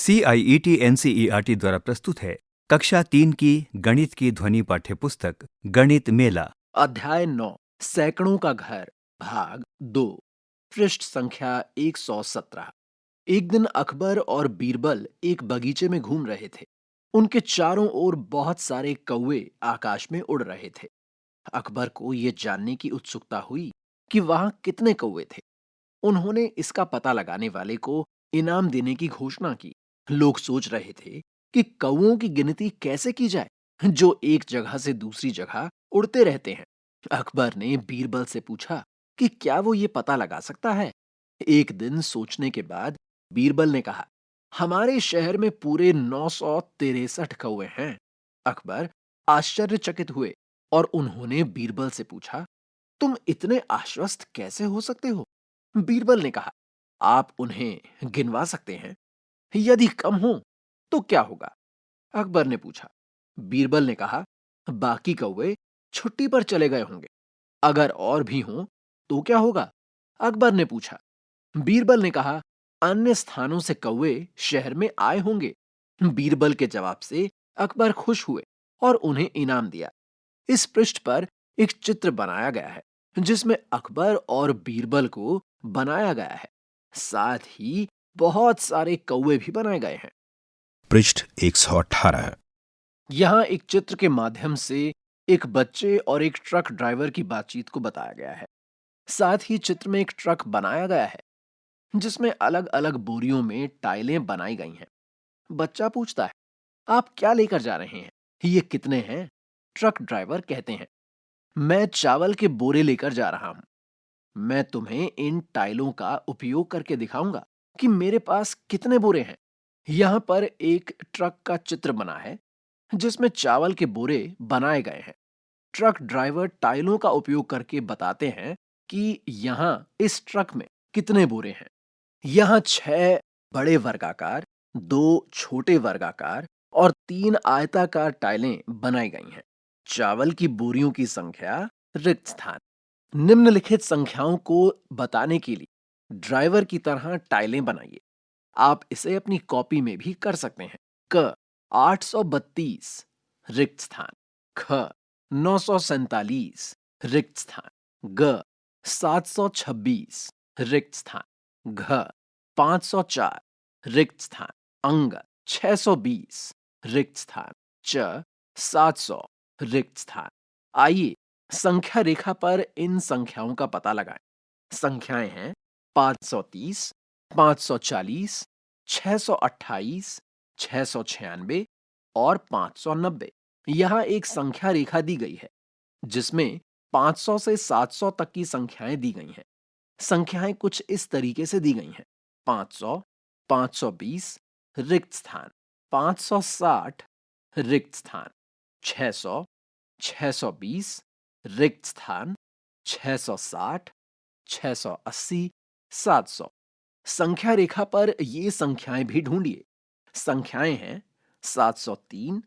CIET-NCERT द्वारा प्रस्तुत है कक्षा 3 की गणित की ध्वनि पाठ्यपुस्तक गणित मेला। अध्याय 9 सैकड़ों का घर भाग 2 पृष्ठ संख्या 117। एक दिन अकबर और बीरबल एक बगीचे में घूम रहे थे। उनके चारों ओर बहुत सारे कौवे आकाश में उड़ रहे थे। अकबर को यह जानने की उत्सुकता हुई कि वहां कितने कौवे थे। उन्होंने इसका पता लगाने वाले को इनाम देने की घोषणा की। लोग सोच रहे थे कि कौवों की गिनती कैसे की जाए जो एक जगह से दूसरी जगह उड़ते रहते हैं। अकबर ने बीरबल से पूछा कि क्या वो ये पता लगा सकता है। एक दिन सोचने के बाद बीरबल ने कहा, हमारे शहर में पूरे 963 कौवे हैं। अकबर आश्चर्यचकित हुए और उन्होंने बीरबल से पूछा, तुम इतने आश्वस्त कैसे हो सकते हो? बीरबल ने कहा, आप उन्हें गिनवा सकते हैं? यदि कम हो तो क्या होगा? अकबर ने पूछा। बीरबल ने कहा, बाकी कौवे छुट्टी पर चले गए होंगे। अगर और भी हों तो क्या होगा? अकबर ने पूछा। बीरबल ने कहा, अन्य स्थानों से कौवे शहर में आए होंगे। बीरबल के जवाब से अकबर खुश हुए और उन्हें इनाम दिया। इस पृष्ठ पर एक चित्र बनाया गया है जिसमें अकबर और बीरबल को बनाया गया है। साथ ही बहुत सारे कौवे भी बनाए गए हैं। पृष्ठ 118। यहाँ एक चित्र के माध्यम से एक बच्चे और एक ट्रक ड्राइवर की बातचीत को बताया गया है। साथ ही चित्र में एक ट्रक बनाया गया है जिसमें अलग अलग बोरियों में टाइलें बनाई गई हैं। बच्चा पूछता है, आप क्या लेकर जा रहे हैं? ये कितने हैं? ट्रक ड्राइवर कहते हैं, मैं चावल के बोरे लेकर जा रहा हूं। मैं तुम्हें इन टाइलों का उपयोग करके दिखाऊंगा कि मेरे पास कितने बोरे हैं। यहां पर एक ट्रक का चित्र बना है जिसमें चावल के बोरे बनाए गए हैं। ट्रक ड्राइवर टाइलों का उपयोग करके बताते हैं कि यहां इस ट्रक में कितने बोरे हैं। यहां 6 बड़े वर्गाकार, 2 छोटे वर्गाकार और 3 आयताकार टाइलें बनाई गई हैं। चावल की बोरियों की संख्या, रिक्त स्थान। निम्नलिखित संख्याओं को बताने के लिए ड्राइवर की तरह टाइलें बनाइए। आप इसे अपनी कॉपी में भी कर सकते हैं। क 832 रिक्त स्थान, ख 947 रिक्त स्थान, ग 726 रिक्त स्थान, घ 504 रिक्त स्थान, अंग 620 रिक्त स्थान, च 700 रिक्त स्थान। आइए संख्या रेखा पर इन संख्याओं का पता लगाएं। संख्याएं हैं 530, 540, 628, 696 और 590। यहाँ एक संख्या रेखा दी गई है जिसमें 500 से 700 तक की संख्याएं दी गई हैं। संख्याएं कुछ इस तरीके से दी गई हैं: 500, 520 रिक्त स्थान, 560 रिक्त स्थान, 600, 620 रिक्त स्थान, 660, 680, 700। संख्या रेखा पर ये संख्याएं भी ढूंढिए। संख्याएं हैं 703,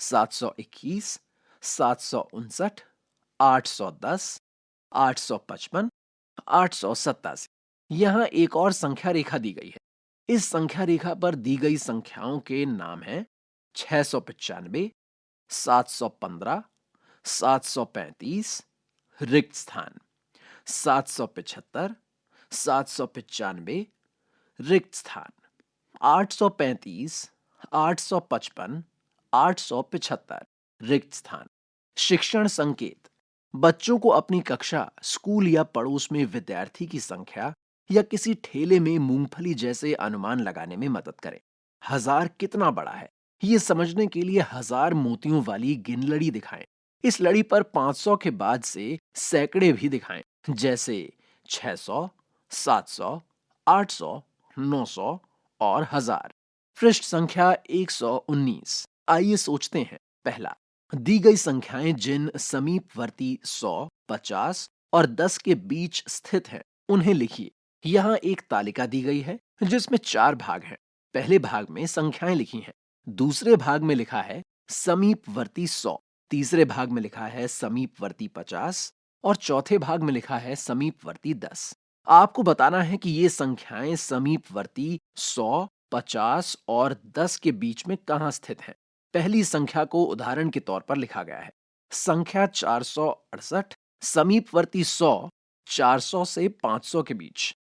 721, 759, 810, 855, 887। यहाँ एक और संख्या रेखा दी गई है। इस संख्या रेखा पर दी गई संख्याओं के नाम हैं 695, 715, 735 रिक्त स्थान, 775, 795 रिक्त स्थान, 835, 855, 875 रिक्त स्थान। शिक्षण संकेत: बच्चों को अपनी कक्षा, स्कूल या पड़ोस में विद्यार्थी की संख्या या किसी ठेले में मूंगफली जैसे अनुमान लगाने में मदद करें। 1000 कितना बड़ा है ये समझने के लिए 1000 मोतियों वाली गिन लड़ी दिखाएं। इस लड़ी पर 500 के बाद से सैकड़े भी दिखाएं, जैसे 600, 700, 800, 900 और 1000। पृष्ठ संख्या 119। आइए सोचते हैं। पहला, दी गई संख्याएं जिन समीपवर्ती 100, 50 और 10 के बीच स्थित हैं उन्हें लिखिए। यहाँ एक तालिका दी गई है जिसमें 4 भाग हैं। पहले भाग में संख्याएं लिखी हैं, दूसरे भाग में लिखा है समीपवर्ती 100, तीसरे भाग में लिखा है समीपवर्ती 50 और चौथे भाग में लिखा है समीपवर्ती 10। आपको बताना है कि ये संख्याएं समीपवर्ती 100, 50 और 10 के बीच में कहाँ स्थित है? पहली संख्या को उदाहरण के तौर पर लिखा गया है। संख्या 468 समीपवर्ती 100 400 से 500 के बीच,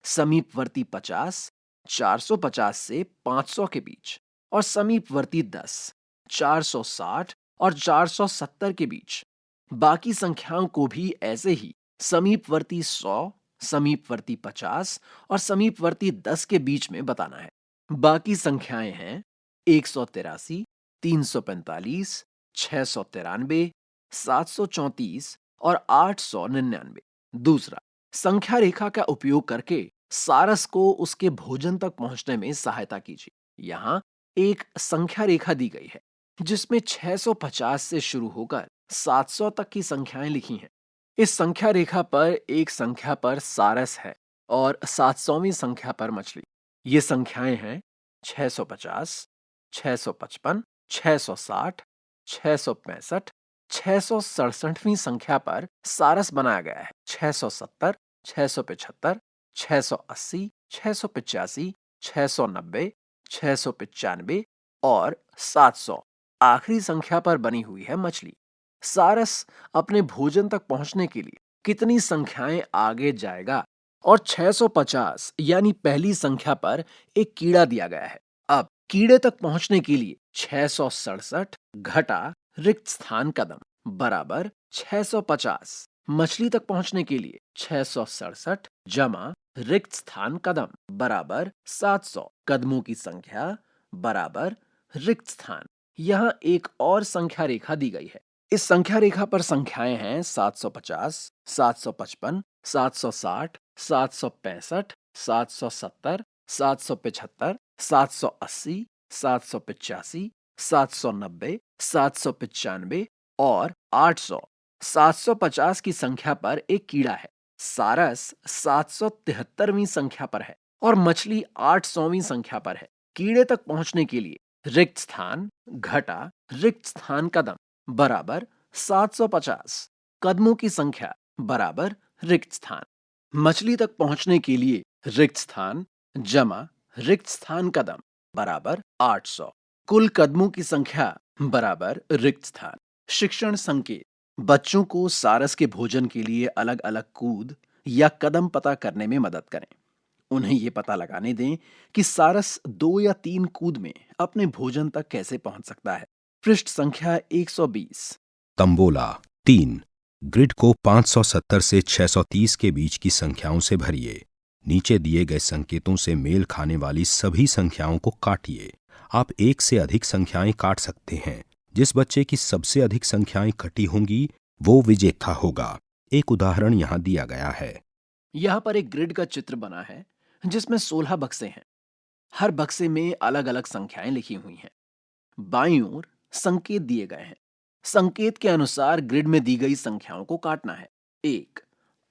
समीपवर्ती 50 450 से 500 के बीच और समीपवर्ती 10 460 और 470 के बीच। बाकी संख्याओं को भी ऐसे ही समीपवर्ती 100, समीपवर्ती 50 और समीपवर्ती 10 के बीच में बताना है। बाकी संख्याएं हैं 183, 345, 693, 734 और 899। दूसरा, संख्या रेखा का उपयोग करके सारस को उसके भोजन तक पहुंचने में सहायता कीजिए। यहाँ एक संख्या रेखा दी गई है जिसमें 650 से शुरू होकर 700 तक की संख्याएं लिखी हैं। इस संख्या रेखा पर एक संख्या पर सारस है और 700वीं संख्या पर मछली। ये संख्याएं हैं 650, 655, 660, 665, 667वीं संख्या पर सारस बनाया गया है 670, 675, 680, 685, 690, 695 और 700 आखिरी संख्या पर बनी हुई है मछली। सारस अपने भोजन तक पहुंचने के लिए कितनी संख्याएं आगे जाएगा? और 650 यानी पहली संख्या पर एक कीड़ा दिया गया है। अब कीड़े तक पहुंचने के लिए 667 घटा रिक्त स्थान कदम बराबर 650। मछली तक पहुंचने के लिए 667 जमा रिक्त स्थान कदम बराबर 700। कदमों की संख्या बराबर रिक्त स्थान। यहाँ एक और संख्या रेखा दी गई है। इस संख्या रेखा पर संख्याएं हैं 750, 755, 760, 765, 770, 775, 780, 785, 790, 795 और 800। 750 की संख्या पर एक कीड़ा है। सारस 773वीं संख्या पर है और मछली 800वीं संख्या पर है। कीड़े तक पहुंचने के लिए रिक्त स्थान घटा रिक्त स्थान कदम बराबर 750। कदमों की संख्या बराबर रिक्त स्थान। मछली तक पहुंचने के लिए रिक्त स्थान जमा रिक्त स्थान कदम बराबर 800। कुल कदमों की संख्या बराबर रिक्त स्थान। शिक्षण संकेत: बच्चों को सारस के भोजन के लिए अलग अलग कूद या कदम पता करने में मदद करें। उन्हें ये पता लगाने दें कि सारस 2 या 3 कूद में अपने भोजन तक कैसे पहुंच सकता है। पृष्ठ संख्या 120। तंबोला 3। ग्रिड को 570 से 630 के बीच की संख्याओं से भरिए। नीचे दिए गए संकेतों से मेल खाने वाली सभी संख्याओं को काटिए। आप एक से अधिक संख्याएं काट सकते हैं। जिस बच्चे की सबसे अधिक संख्याएं कटी होंगी वो विजेता होगा। एक उदाहरण यहाँ दिया गया है। यहाँ पर एक ग्रिड का चित्र बना है जिसमें 16 बक्से हैं। हर बक्से में अलग अलग संख्याएं लिखी हुई हैं। बाईं ओर संकेत दिए गए हैं। संकेत के अनुसार ग्रिड में दी गई संख्याओं को काटना है। 1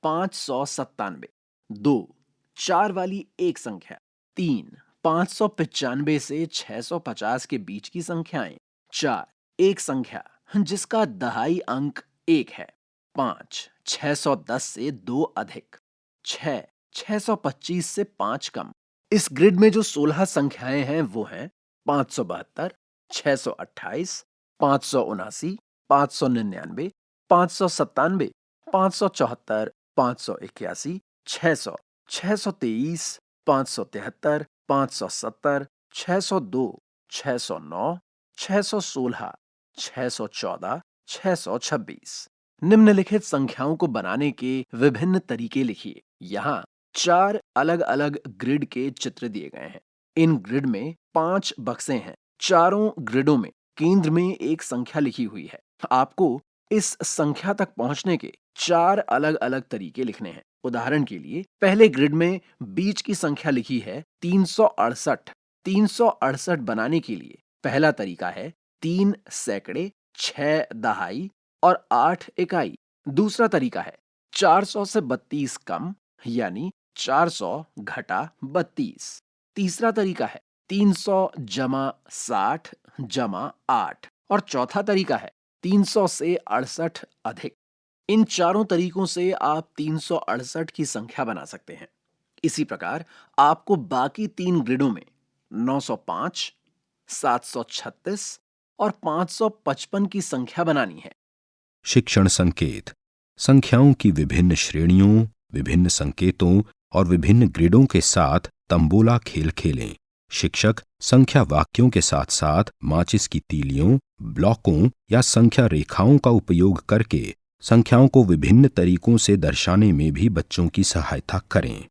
597, 2 4 वाली एक संख्या, 3 595 से 650 के बीच की संख्याएं, 4 एक संख्या जिसका दहाई अंक 1 है, 5 610 से 2 अधिक, 6 625 से 5 कम। इस ग्रिड में जो 16 संख्याएं हैं वो हैं 572, 628, 579, 599, 597, 574, 581, 600, 623, 573, 570, 602, 609, 616, 614, 626। निम्नलिखित संख्याओं को बनाने के विभिन्न तरीके लिखिए। यहाँ 4 अलग अलग ग्रिड के चित्र दिए गए हैं। इन ग्रिड में 5 बक्से हैं। चारों ग्रिडों में केंद्र में एक संख्या लिखी हुई है। आपको इस संख्या तक पहुंचने के 4 अलग अलग तरीके लिखने हैं। उदाहरण के लिए पहले ग्रिड में बीच की संख्या लिखी है 368। 368 बनाने के लिए पहला तरीका है 3 सैकड़े, 6 दहाई और 8 इकाई। दूसरा तरीका है 400 से 32 कम यानी 400 घटा 32। तीसरा तरीका है 300 जमा 60 जमा 8 और चौथा तरीका है 300 से 68 अधिक। इन चारों तरीकों से आप 368 की संख्या बना सकते हैं। इसी प्रकार आपको बाकी 3 ग्रिडों में 905, 736 और 555 की संख्या बनानी है। शिक्षण संकेत। संख्याओं की विभिन्न श्रेणियों, विभिन्न संकेतों और विभिन्न ग्रिडों के साथ तंबोला खेल खेलें। शिक्षक संख्या वाक्यों के साथ साथ माचिस की तीलियों, ब्लॉकों या संख्या रेखाओं का उपयोग करके संख्याओं को विभिन्न तरीकों से दर्शाने में भी बच्चों की सहायता करें।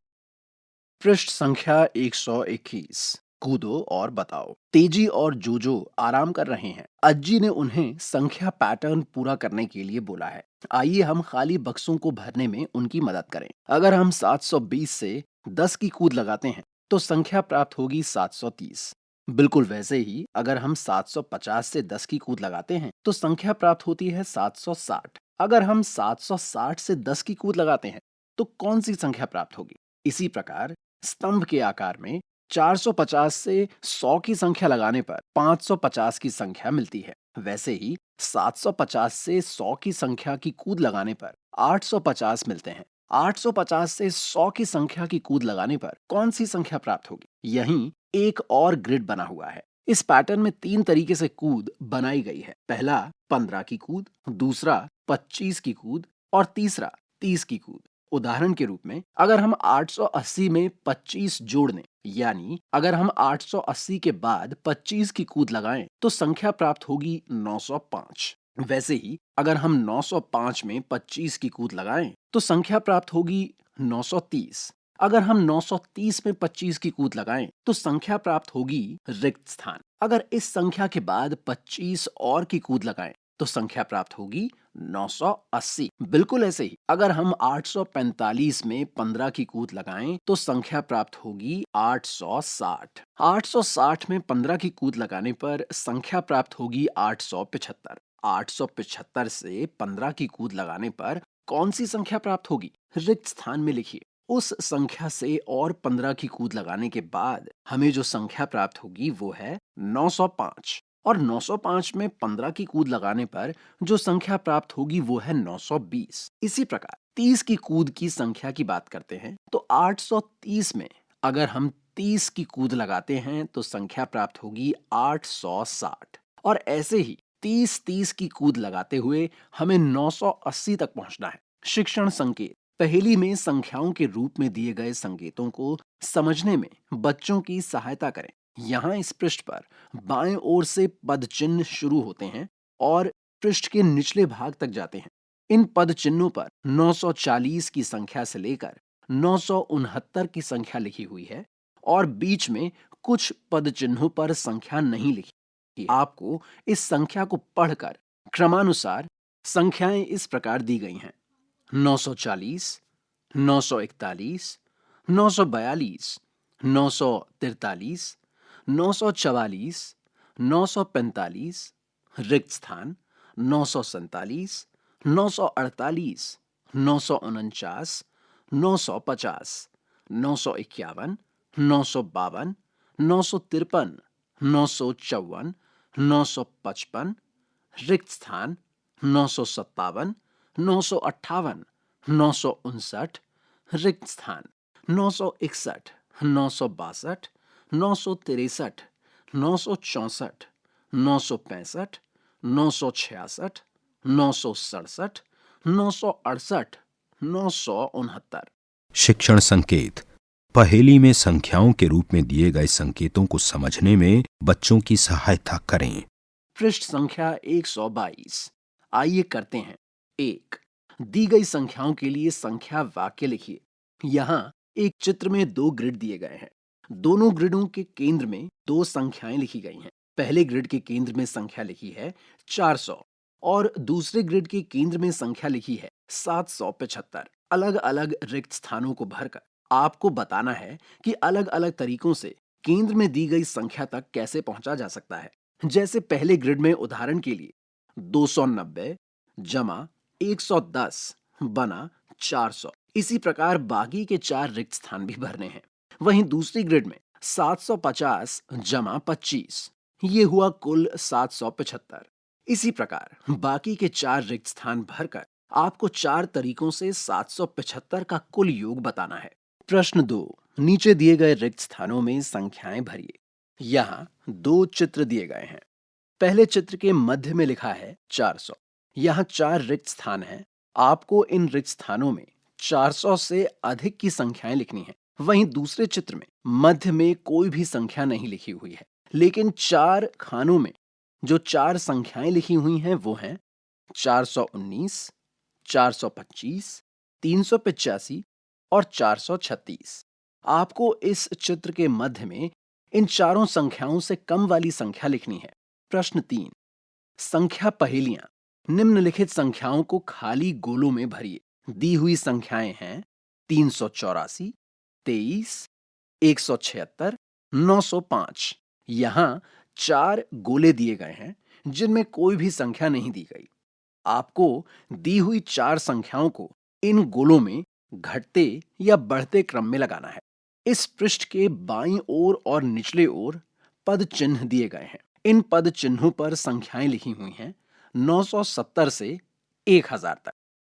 पृष्ठ संख्या 121। कूदो और बताओ। तेजी और जोजो आराम कर रहे हैं। अज्जी ने उन्हें संख्या पैटर्न पूरा करने के लिए बोला है। आइए हम खाली बक्सों को भरने में उनकी मदद करें। अगर हम 720 से 10 की कूद लगाते हैं तो संख्या प्राप्त होगी 730। बिल्कुल वैसे ही अगर हम 750 से 10 की कूद लगाते हैं तो संख्या प्राप्त होती है 760। अगर हम 760 से 10 की कूद लगाते हैं तो कौन सी संख्या प्राप्त होगी? इसी प्रकार स्तंभ के आकार में 450 से 100 की संख्या लगाने पर 550 की संख्या मिलती है। वैसे ही 750 से 100 की संख्या की कूद लगाने पर 850 मिलते हैं। 850 से 100 की संख्या की कूद लगाने पर कौन सी संख्या प्राप्त होगी? यहीं एक और ग्रिड बना हुआ है। इस पैटर्न में 3 तरीके से कूद बनाई गई है। पहला 15 की कूद, दूसरा 25 की कूद और तीसरा 30 की कूद। उदाहरण के रूप में अगर हम 880 में 25 जोड़ दें, यानी अगर हम 880 के बाद 25 की कूद लगाएं तो संख्या प्राप्त होगी 905। वैसे ही अगर हम 905 में 25 की कूद लगाएं तो संख्या प्राप्त होगी 930। अगर हम 930 में 25 की कूद लगाएं तो संख्या प्राप्त होगी रिक्त स्थान। अगर इस संख्या के बाद 25 और की कूद लगाएं तो संख्या प्राप्त होगी 980। बिल्कुल ऐसे ही अगर हम 845 में 15 की कूद लगाएं तो संख्या प्राप्त होगी 860। 860 में 15 की कूद लगाने पर संख्या प्राप्त होगी 875। 875 से 15 की कूद लगाने पर कौन सी संख्या प्राप्त होगी? रिक्त स्थान में लिखिए। उस संख्या से और 15 की कूद लगाने के बाद हमें जो संख्या प्राप्त होगी वो है 905 और 905 में 15 की कूद लगाने पर जो संख्या प्राप्त होगी वो है 920। इसी प्रकार 30 की कूद की संख्या की बात करते हैं तो 830 में अगर हम 30 की कूद लगाते हैं तो संख्या प्राप्त होगी 860 और ऐसे ही 30 की कूद लगाते हुए हमें 980 तक पहुंचना है। शिक्षण संकेत। पहेली में संख्याओं के रूप में दिए गए संकेतों को समझने में बच्चों की सहायता करें। यहाँ इस पृष्ठ पर बाएं ओर से पद चिन्ह शुरू होते हैं और पृष्ठ के निचले भाग तक जाते हैं। इन पद चिन्हों पर 940 की संख्या से लेकर 969 की संख्या लिखी हुई है और बीच में कुछ पद चिन्हों पर संख्या नहीं लिखी। आपको इस संख्या को पढ़कर क्रमानुसार संख्याएं इस प्रकार दी गई हैं: 940, 941, 942, 943, 944, 945, रिक्त स्थान 947, 948, 949, 950, 951, 952, 953, 954, 955, रिक्त स्थान 957, 958, 959, रिक्त स्थान 961, 962, 963, 964, 965, 966, 967, 968, 969। शिक्षण संकेत। पहेली में संख्याओं के रूप में दिए गए संकेतों को समझने में बच्चों की सहायता करें। पृष्ठ संख्या 122। आइए करते हैं। 1। दी गई संख्याओं के लिए संख्या वाक्य लिखिए। यहाँ एक चित्र में 2 ग्रिड दिए गए हैं। दोनों ग्रिडों के केंद्र में 2 संख्याएं लिखी गई हैं। पहले ग्रिड के केंद्र में संख्या लिखी है 400 और दूसरे ग्रिड के केंद्र में संख्या लिखी है 775। अलग अलग रिक्त स्थानों को भरकर आपको बताना है कि अलग अलग तरीकों से केंद्र में दी गई संख्या तक कैसे पहुंचा जा सकता है। जैसे पहले ग्रिड में उदाहरण के लिए 290 जमा 110 बना 400। इसी प्रकार बाकी के 4 रिक्त स्थान भी भरने हैं। वहीं दूसरी ग्रिड में 750 जमा 25, ये हुआ कुल 775। इसी प्रकार बाकी के 4 रिक्त स्थान भरकर आपको 4 तरीकों से 775 का कुल योग बताना है। प्रश्न 2। नीचे दिए गए रिक्त स्थानों में संख्याएं भरिए। यहाँ दो चित्र दिए गए हैं। पहले चित्र के मध्य में लिखा है 400। यहाँ 4 रिक्त स्थान हैं। आपको इन रिक्त स्थानों में 400 से अधिक की संख्याएं लिखनी हैं। वहीं दूसरे चित्र में मध्य में कोई भी संख्या नहीं लिखी हुई है, लेकिन 4 खानों में जो 4 संख्याएं लिखी हुई हैं वो हैं 419, 425, 385 और 436। आपको इस चित्र के मध्य में इन चारों संख्याओं से कम वाली संख्या लिखनी है। प्रश्न 3, संख्या पहेलियां। निम्नलिखित संख्याओं को खाली गोलों में भरिए। दी हुई संख्याएं हैं 384, 23, 176, 905। यहां 4 गोले दिए गए हैं जिनमें कोई भी संख्या नहीं दी गई। आपको दी हुई 4 संख्याओं को इन गोलों में घटते या बढ़ते क्रम में लगाना है। इस पृष्ठ के बाईं ओर और निचले ओर पद चिन्ह दिए गए हैं। इन पद चिन्हों पर संख्याएं लिखी हुई हैं 970 से 1000 तक।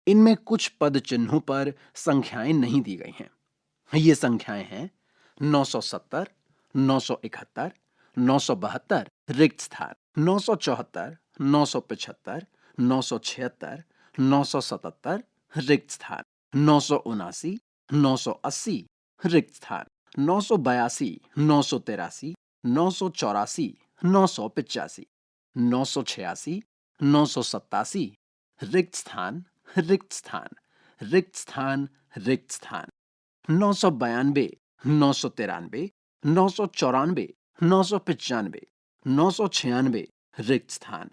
इनमें कुछ पद चिन्हों पर संख्याएं नहीं दी गई हैं। ये संख्याएं हैं 970, 971, 972 रिक्त स्थान, 974, 975, 976, 977 रिक्त स्थान, 979, 980 रिक्त स्थान, 982, 983, 984, 985, 986, 987 रिक्त स्थान, रिक्त स्थान, रिक्त स्थान, रिक्त स्थान, 992, 993, 994, 995, 996 रिक्त स्थान,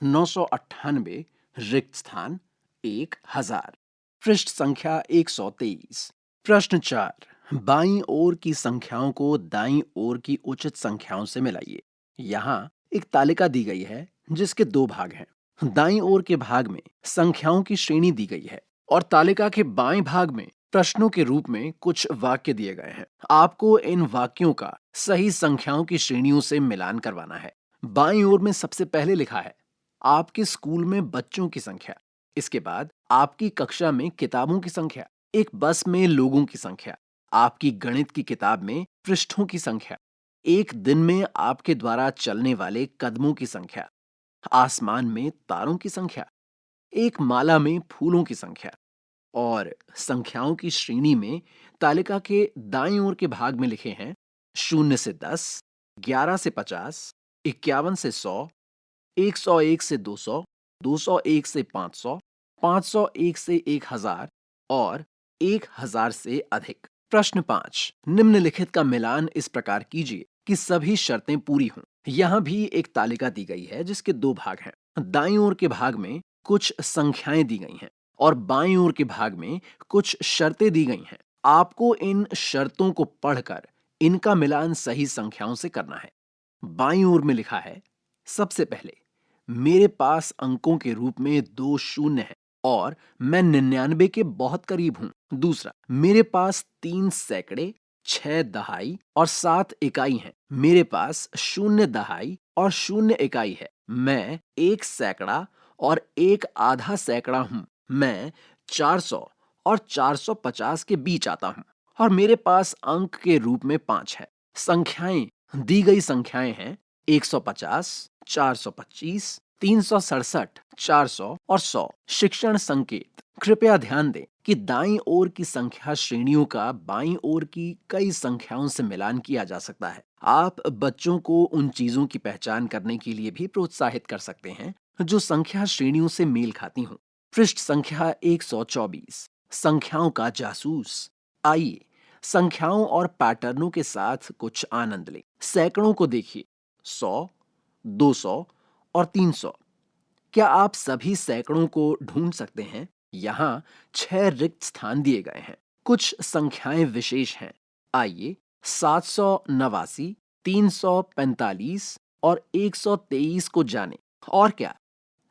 998 रिक्त स्थान, 1000। पृष्ठ संख्या 123। प्रश्न 4, बाईं ओर की संख्याओं को दाईं ओर की उचित संख्याओं से मिलाइए। यहाँ एक तालिका दी गई है जिसके 2 भाग हैं। दाईं ओर के भाग में संख्याओं की श्रेणी दी गई है और तालिका के बाएं भाग में प्रश्नों के रूप में कुछ वाक्य दिए गए हैं। आपको इन वाक्यों का सही संख्याओं की श्रेणियों से मिलान करवाना है। बाईं ओर में सबसे पहले लिखा है आपके स्कूल में बच्चों की संख्या। इसके बाद आपकी कक्षा में किताबों की संख्या, एक बस में लोगों की संख्या, आपकी गणित की किताब में पृष्ठों की संख्या, एक दिन में आपके द्वारा चलने वाले कदमों की संख्या, आसमान में तारों की संख्या, एक माला में फूलों की संख्या। और संख्याओं की श्रेणी में तालिका के दाईं ओर के भाग में लिखे हैं 0 से 10, 11 से 50, 51 से 100, 101 से 200, 201 से 500, 501 से 1000 और 1000 से अधिक। प्रश्न 5, निम्नलिखित का मिलान इस प्रकार कीजिए कि सभी शर्तें पूरी हों। यहाँ भी एक तालिका दी गई है जिसके 2 भाग हैं। दाईं ओर के भाग में कुछ संख्याएं दी गई हैं और बाईं ओर के भाग में कुछ शर्तें दी गई हैं। आपको इन शर्तों को पढ़कर इनका मिलान सही संख्याओं से करना है। बाईं ओर में लिखा है सबसे पहले मेरे पास अंकों के रूप में 2 शून्य हैं और मैं 99 के बहुत करीब हूं। दूसरा, मेरे पास 3 सैकड़े, 6 दहाई और 7 इकाई हैं। मेरे पास 0 दहाई और 0 इकाई है। मैं 1 सैकड़ा और 1 आधा सैकड़ा हूं। मैं 400 और 450 के बीच आता हूं और मेरे पास अंक के रूप में 5 है। संख्याएं दी गई संख्याएं हैं 150, 425, 367, 400 और 100। शिक्षण संकेत। कृपया ध्यान दें कि दाईं ओर की संख्या श्रेणियों का बाईं ओर की कई संख्याओं से मिलान किया जा सकता है। आप बच्चों को उन चीजों की पहचान करने के लिए भी प्रोत्साहित कर सकते हैं जो संख्या श्रेणियों से मेल खाती हों। पृष्ठ संख्या 124, संख्याओं का जासूस। आइए संख्याओं और पैटर्नों के साथ कुछ आनंद लें। सैकड़ों को देखिए, 100, 200 और 300। क्या आप सभी सैकड़ों को ढूंढ सकते हैं? यहाँ 6 रिक्त स्थान दिए गए हैं। कुछ संख्याएं विशेष हैं। आइए 789, 345 और 123 को जानें। और क्या,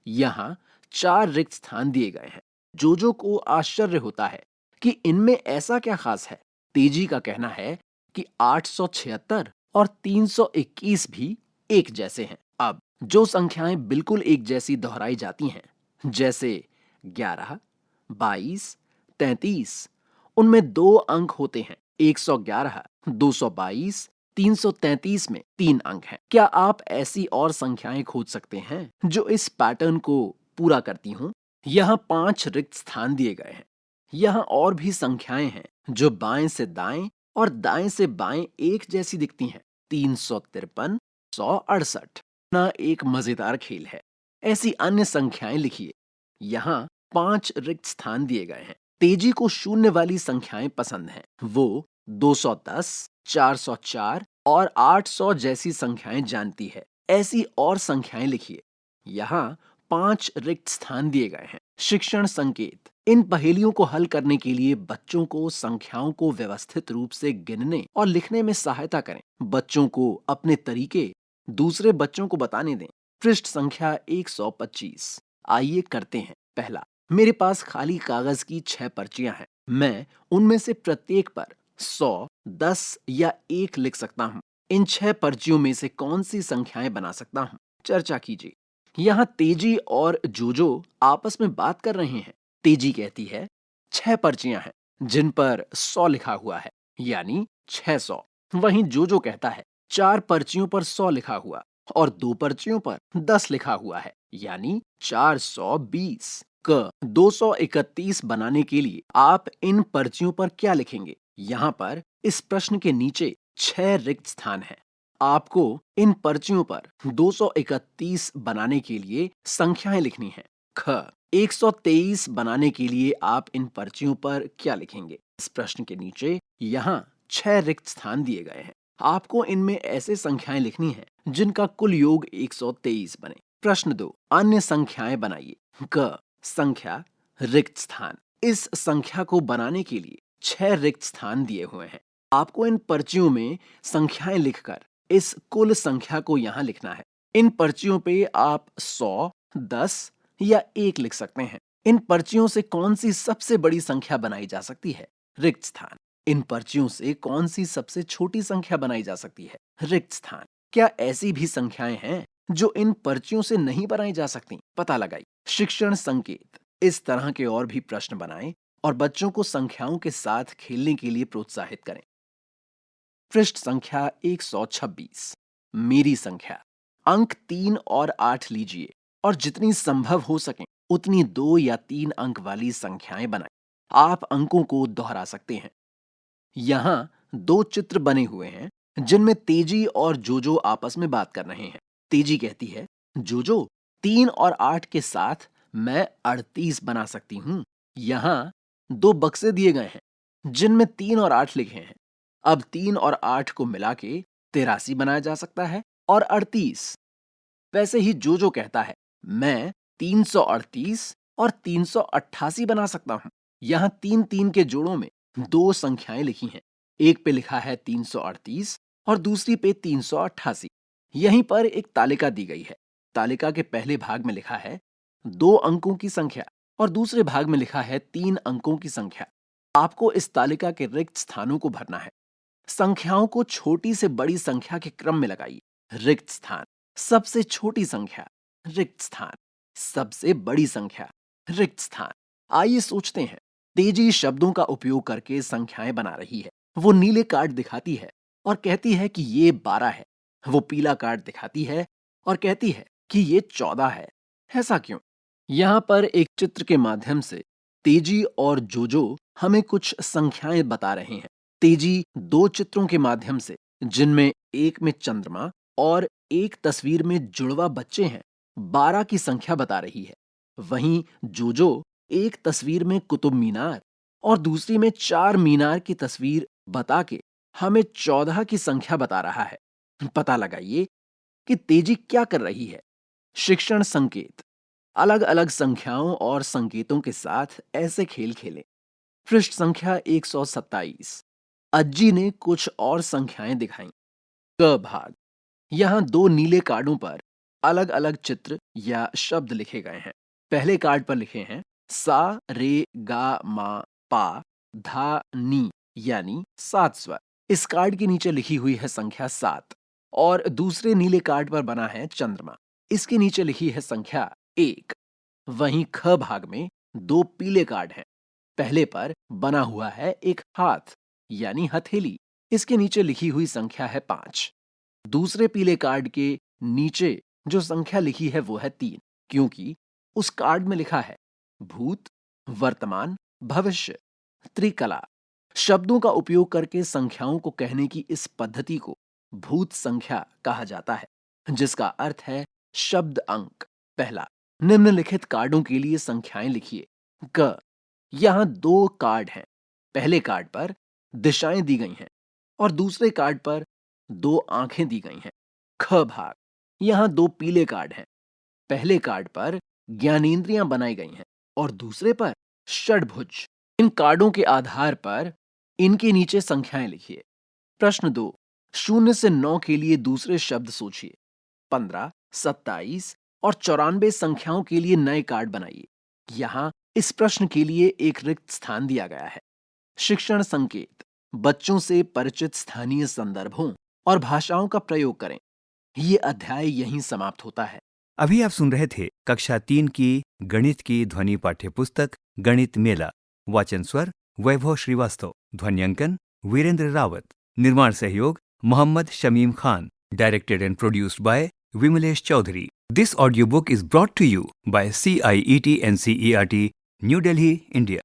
यहाँ 4 रिक्त स्थान दिए गए हैं। जोजो को आश्चर्य होता है कि इनमें ऐसा क्या खास है। तेजी का कहना है कि 876 और 321 भी एक जैसे हैं। अब जो संख्याएं बिल्कुल एक जैसी दोहराई जाती हैं, जैसे 11, 22, 33, उनमें 2 अंक होते हैं। 111, 222, 333 में 3 अंक हैं। क्या आप ऐसी और संख्याएं खोज सकते हैं जो इस पैटर्न को पूरा करती हों? यहाँ 5 रिक्त स्थान दिए गए हैं। यहाँ और भी संख्याएं हैं जो बाएं से दाएं और दाएं से बाएं एक जैसी दिखती हैं। 353, 168 ना एक मजेदार खेल है। ऐसी अन्य संख्याएं लिखिए। यहाँ 5 रिक्त स्थान दिए गए हैं। तेजी को शून्य वाली संख्याएं पसंद हैं। वो 210, 404 और 800 जैसी संख्याएं जानती है। ऐसी और संख्याएं लिखिए। यहाँ 5 रिक्त स्थान दिए गए हैं। शिक्षण संकेत। इन पहेलियों को हल करने के लिए बच्चों को संख्याओं को व्यवस्थित रूप से गिनने और लिखने में सहायता करें। बच्चों को अपने तरीके दूसरे बच्चों को बताने दें। पृष्ठ संख्या 125। आइए करते हैं। पहला, मेरे पास खाली कागज की 6 पर्चियां हैं। मैं उनमें से प्रत्येक पर 100, 10 या 1 लिख सकता हूं। इन 6 पर्चियों में से कौन सी संख्याएं बना सकता हूं? चर्चा कीजिए। यहाँ तेजी और जोजो आपस में बात कर रहे हैं। तेजी कहती है 6 पर्चियां हैं जिन पर 100 लिखा हुआ है, यानी 600। वहीं जोजो कहता है 4 पर्चियों पर 100 लिखा हुआ और 2 पर्चियों पर 10 लिखा हुआ है, यानी 420। 231 बनाने के लिए आप इन पर्चियों पर क्या लिखेंगे? यहाँ पर इस प्रश्न के नीचे 6 रिक्त स्थान हैं। आपको इन पर्चियों पर 231 बनाने के लिए संख्याएं लिखनी हैं। 123 बनाने के लिए आप इन पर्चियों पर क्या लिखेंगे? इस प्रश्न के नीचे यहाँ 6 रिक्त स्थान दिए गए हैं। आपको इनमें ऐसे संख्याएं लिखनी हैं जिनका कुल योग 123 बने। प्रश्न 2, अन्य संख्याएं बनाइए। संख्या, रिक्त स्थान। इस संख्या को बनाने के लिए 6 रिक्त स्थान दिए हुए हैं। आपको इन पर्चियों में संख्याएं लिखकर इस कुल संख्या को यहाँ लिखना है। इन पर्चियों पे आप 100, 10 या 1 लिख सकते हैं। इन पर्चियों से कौन सी सबसे बड़ी संख्या बनाई जा सकती है? रिक्त स्थान। इन पर्चियों से कौन सी सबसे छोटी संख्या बनाई जा सकती है? रिक्त स्थान। क्या ऐसी भी संख्याएं हैं जो इन पर्चियों से नहीं बनाई जा सकती? पता लगाइए। शिक्षण संकेत। इस तरह के और भी प्रश्न बनाएं और बच्चों को संख्याओं के साथ खेलने के लिए प्रोत्साहित करें। पृष्ठ संख्या 126। मेरी संख्या। अंक 3 और 8 लीजिए और जितनी संभव हो सके उतनी 2 या 3 अंक वाली संख्याएं बनाएं। आप अंकों को दोहरा सकते हैं। यहाँ 2 चित्र बने हुए हैं जिनमें तेजी और जोजो आपस में बात कर रहे हैं। तेजी कहती है, जोजो, 3 और 8 के साथ मैं 38 बना सकती हूँ। यहाँ 2 बक्से दिए गए हैं जिनमें 3 और 8 लिखे हैं। अब 3 और 8 को मिला के 83 बनाया जा सकता है और 38। वैसे ही जोजो कहता है, मैं 338 और 388 बना सकता हूं। यहाँ 3 के जोड़ों में 2 संख्याएं लिखी हैं। एक पे लिखा है 338 और दूसरी पे 388। यहीं पर एक तालिका दी गई है। तालिका के पहले भाग में लिखा है 2 अंकों की संख्या और दूसरे भाग में लिखा है 3 अंकों की संख्या। आपको इस तालिका के रिक्त स्थानों को भरना है। संख्याओं को छोटी से बड़ी संख्या के क्रम में लगाइए। रिक्त स्थान। सबसे छोटी संख्या, रिक्त स्थान। सबसे बड़ी संख्या, रिक्त स्थान। आइए सोचते हैं। तेजी शब्दों का उपयोग करके संख्याएं बना रही है। वो नीले कार्ड दिखाती है और कहती है कि ये 12 है। वो पीला कार्ड दिखाती है और कहती है कि ये 14 है। ऐसा क्यों? यहाँ पर एक चित्र के माध्यम से तेजी और जोजो हमें कुछ संख्याएं बता रहे हैं। तेजी 2 चित्रों के माध्यम से, जिनमें एक में चंद्रमा और एक तस्वीर में जुड़वा बच्चे हैं, 12 की संख्या बता रही है। वहीं जोजो एक तस्वीर में कुतुब मीनार और दूसरी में 4 मीनार की तस्वीर बता के हमें 14 की संख्या बता रहा है। पता लगाइए कि तेजी क्या कर रही है। शिक्षण संकेत। अलग अलग संख्याओं और संकेतों के साथ ऐसे खेल खेलें। पृष्ठ संख्या 127। अज्जी ने कुछ और संख्याएं दिखाईं। क भाग। यहाँ 2 नीले कार्डों पर अलग अलग चित्र या शब्द लिखे गए हैं। पहले कार्ड पर लिखे हैं सा, रे, गा, मा, पा, धा, नी, यानी 7 स्वर। इस कार्ड के नीचे लिखी हुई है संख्या 7 और दूसरे नीले कार्ड पर बना है चंद्रमा। इसके नीचे लिखी है संख्या 1। वहीं ख भाग में 2 पीले कार्ड हैं। पहले पर बना हुआ है एक हाथ, यानी हथेली। इसके नीचे लिखी हुई संख्या है 5। दूसरे पीले कार्ड के नीचे जो संख्या लिखी है वो है 3, क्योंकि उस कार्ड में लिखा है भूत, वर्तमान, भविष्य, त्रिकला। शब्दों का उपयोग करके संख्याओं को कहने की इस पद्धति को भूत संख्या कहा जाता है, जिसका अर्थ है शब्द अंक। पहला, निम्नलिखित कार्डों के लिए संख्याएं लिखिए। क, यहां 2 कार्ड हैं। पहले कार्ड पर दिशाएं दी गई हैं और दूसरे कार्ड पर 2 आंखें दी गई हैं। ख भाग, यहां 2 पीले कार्ड हैं। पहले कार्ड पर ज्ञानेंद्रियां बनाई गई हैं और दूसरे पर षड्भुज। इन कार्डों के आधार पर इनके नीचे संख्याएं लिखिए। प्रश्न 2, 0 से 9 के लिए दूसरे शब्द सोचिए। 15, 27 और 94 संख्याओं के लिए नए कार्ड बनाइए। यहां इस प्रश्न के लिए एक रिक्त स्थान दिया गया है। शिक्षण संकेत, बच्चों से परिचित स्थानीय संदर्भों और भाषाओं का प्रयोग करें। ये अध्याय यहीं समाप्त होता है। अभी आप सुन रहे थे कक्षा 3 की गणित की ध्वनि पाठ्यपुस्तक गणित मेला। वाचन स्वर वैभव श्रीवास्तव, ध्वन्यांकन वीरेंद्र रावत, निर्माण सहयोग Mohammad Shamim Khan, directed and produced by Vimlesh Chaudhary. This audio book is brought to you by CIET NCERT, New Delhi, India.